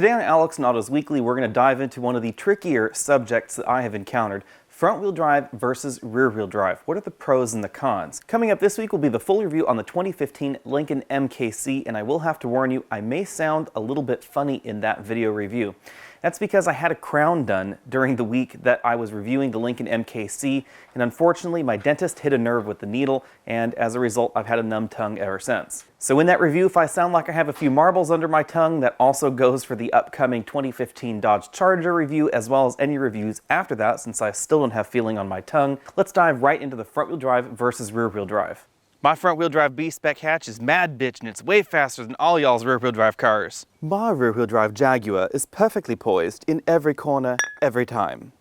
Today on Alex and Auto's Weekly, we're going to dive into one of the trickier subjects that I have encountered: front-wheel drive versus rear-wheel drive. What are the pros and the cons? Coming up this week will be the full review on the 2015 Lincoln MKC, and I will have to warn you, I may sound a little bit funny in that video review. That's because I had a crown done during the week that I was reviewing the Lincoln MKC, and unfortunately my dentist hit a nerve with the needle, and as a result I've had a numb tongue ever since. So in that review, if I sound like I have a few marbles under my tongue, that also goes for the upcoming 2015 Dodge Charger review, as well as any reviews after that, since I still don't have feeling on my tongue. Let's dive right into the front-wheel drive versus rear-wheel drive. My front-wheel drive B-spec hatch is mad bitch, and it's way faster than all y'all's rear-wheel drive cars. My rear-wheel drive Jaguar is perfectly poised in every corner, every time,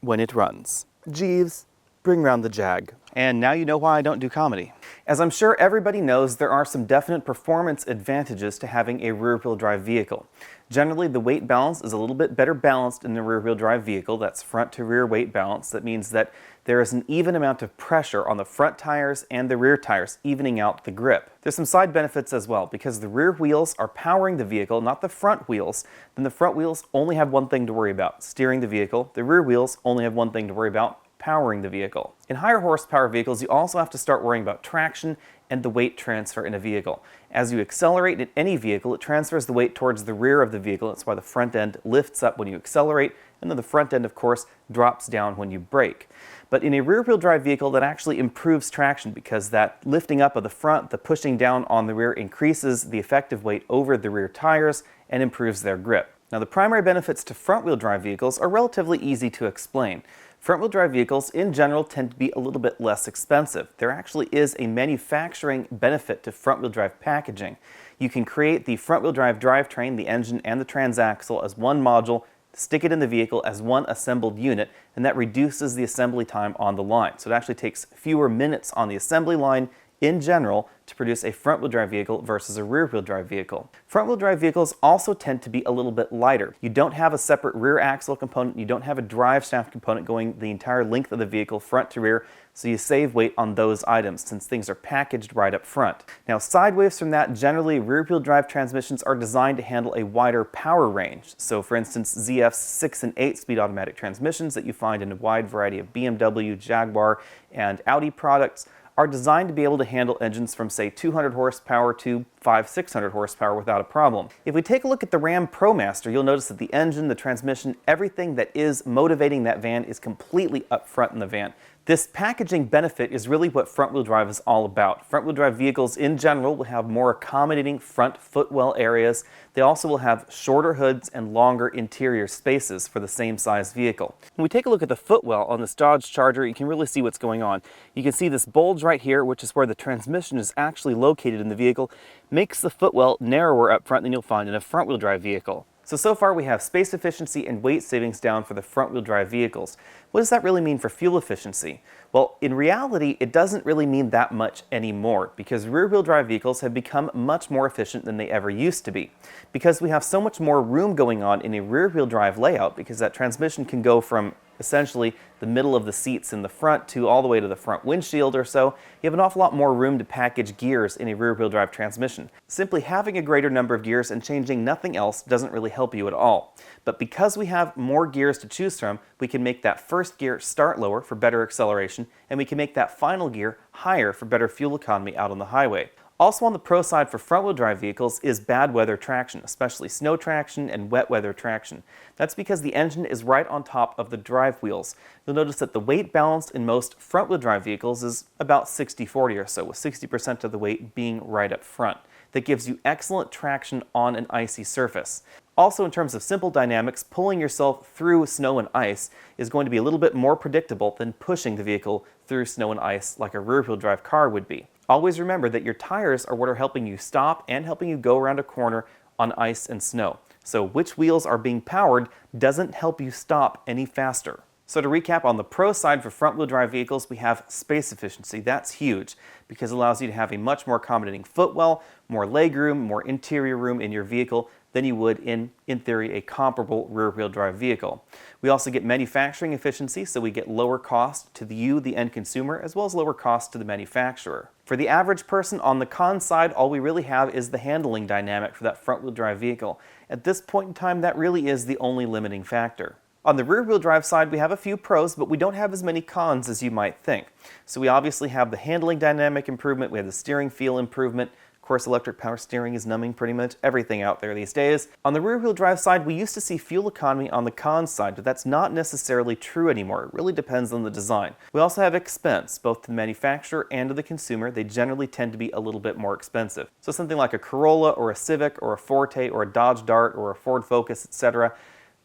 when it runs. Jeeves, bring round the Jag. And now you know why I don't do comedy. As I'm sure everybody knows, there are some definite performance advantages to having a rear-wheel drive vehicle. Generally, the weight balance is a little bit better balanced in a rear-wheel drive vehicle. That's front to rear weight balance. That means that there is an even amount of pressure on the front tires and the rear tires, evening out the grip. There's some side benefits as well. Because the rear wheels are powering the vehicle, not the front wheels, then the front wheels only have one thing to worry about: steering the vehicle. The rear wheels only have one thing to worry about: powering the vehicle. In higher horsepower vehicles, you also have to start worrying about traction and the weight transfer in a vehicle. As you accelerate in any vehicle, it transfers the weight towards the rear of the vehicle. That's why the front end lifts up when you accelerate, and then the front end, of course, drops down when you brake. But in a rear-wheel drive vehicle, that actually improves traction, because that lifting up of the front, the pushing down on the rear, increases the effective weight over the rear tires and improves their grip. Now, the primary benefits to front-wheel drive vehicles are relatively easy to explain. Front-wheel drive vehicles in general tend to be a little bit less expensive. There actually is a manufacturing benefit to front-wheel drive packaging. You can create the front-wheel drive drivetrain, the engine, and the transaxle as one module, stick it in the vehicle as one assembled unit, and that reduces the assembly time on the line. So it actually takes fewer minutes on the assembly line in general to produce a front-wheel drive vehicle versus a rear-wheel drive vehicle. Front-wheel drive vehicles also tend to be a little bit lighter. You don't have a separate rear axle component, you don't have a drive shaft component going the entire length of the vehicle front to rear, so you save weight on those items since things are packaged right up front. Now, sideways from that, generally rear-wheel drive transmissions are designed to handle a wider power range. So for instance, ZF's 6 and 8 speed automatic transmissions that you find in a wide variety of BMW, Jaguar, and Audi products are designed to be able to handle engines from, say, 200 horsepower to 500-600 horsepower without a problem. If we take a look at the Ram ProMaster, you'll notice that the engine, the transmission, everything that is motivating that van is completely up front in the van. This packaging benefit is really what front-wheel drive is all about. Front-wheel drive vehicles in general will have more accommodating front footwell areas. They also will have shorter hoods and longer interior spaces for the same size vehicle. When we take a look at the footwell on this Dodge Charger, you can really see what's going on. You can see this bulge right here, which is where the transmission is actually located in the vehicle, makes the footwell narrower up front than you'll find in a front-wheel drive vehicle. So far we have space efficiency and weight savings down for the front-wheel drive vehicles. What does that really mean for fuel efficiency? Well, in reality, it doesn't really mean that much anymore, because rear-wheel drive vehicles have become much more efficient than they ever used to be. Because we have so much more room going on in a rear-wheel drive layout, because that transmission can go from essentially the middle of the seats in the front to all the way to the front windshield or so, you have an awful lot more room to package gears in a rear-wheel drive transmission. Simply having a greater number of gears and changing nothing else doesn't really help you at all. But because we have more gears to choose from, we can make that first gear start lower for better acceleration, and we can make that final gear higher for better fuel economy out on the highway. Also on the pro side for front-wheel drive vehicles is bad weather traction, especially snow traction and wet weather traction. That's because the engine is right on top of the drive wheels. You'll notice that the weight balance in most front-wheel drive vehicles is about 60-40 or so, with 60% of the weight being right up front. That gives you excellent traction on an icy surface. Also, in terms of simple dynamics, pulling yourself through snow and ice is going to be a little bit more predictable than pushing the vehicle through snow and ice like a rear-wheel drive car would be. Always remember that your tires are what are helping you stop and helping you go around a corner on ice and snow. So which wheels are being powered doesn't help you stop any faster. So to recap, on the pro side for front-wheel drive vehicles, we have space efficiency. That's huge because it allows you to have a much more accommodating footwell, more legroom, more interior room in your vehicle than you would in theory, a comparable rear-wheel drive vehicle. We also get manufacturing efficiency, so we get lower cost to you, the end consumer, as well as lower cost to the manufacturer. For the average person on the con side, all we really have is the handling dynamic for that front-wheel drive vehicle. At this point in time, that really is the only limiting factor. On the rear-wheel drive side, we have a few pros, but we don't have as many cons as you might think. So we obviously have the handling dynamic improvement, we have the steering feel improvement. Of course, electric power steering is numbing pretty much everything out there these days. On the rear-wheel drive side, we used to see fuel economy on the con side, but that's not necessarily true anymore. It really depends on the design. We also have expense, both to the manufacturer and to the consumer. They generally tend to be a little bit more expensive. So something like a Corolla or a Civic or a Forte or a Dodge Dart or a Ford Focus, etc.,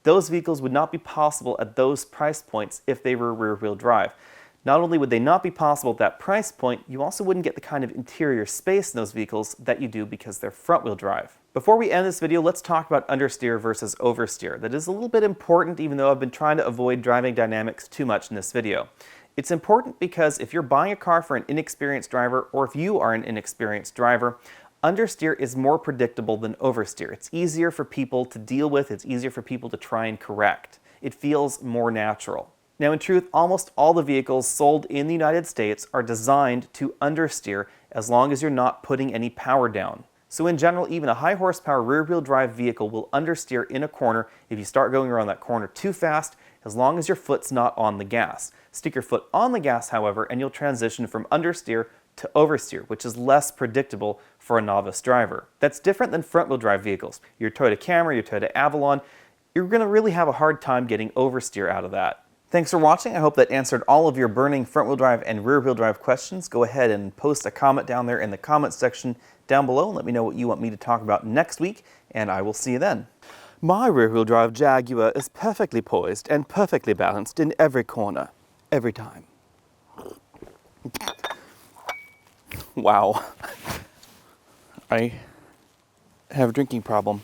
those vehicles would not be possible at those price points if they were rear-wheel drive. Not only would they not be possible at that price point, you also wouldn't get the kind of interior space in those vehicles that you do because they're front-wheel drive. Before we end this video, let's talk about understeer versus oversteer. That is a little bit important, even though I've been trying to avoid driving dynamics too much in this video. It's important because if you're buying a car for an inexperienced driver, or if you are an inexperienced driver, understeer is more predictable than oversteer. It's easier for people to deal with, it's easier for people to try and correct. It feels more natural. Now in truth, almost all the vehicles sold in the United States are designed to understeer as long as you're not putting any power down. So in general, even a high horsepower rear-wheel drive vehicle will understeer in a corner if you start going around that corner too fast, as long as your foot's not on the gas. Stick your foot on the gas, however, and you'll transition from understeer to oversteer, which is less predictable for a novice driver. That's different than front-wheel drive vehicles. Your Toyota Camry, your Toyota Avalon, you're going to really have a hard time getting oversteer out of that. Thanks for watching. I hope that answered all of your burning front-wheel drive and rear-wheel drive questions. Go ahead and post a comment down there in the comment section down below and let me know what you want me to talk about next week, and I will see you then. My rear-wheel drive Jaguar is perfectly poised and perfectly balanced in every corner, every time. Wow. I have a drinking problem.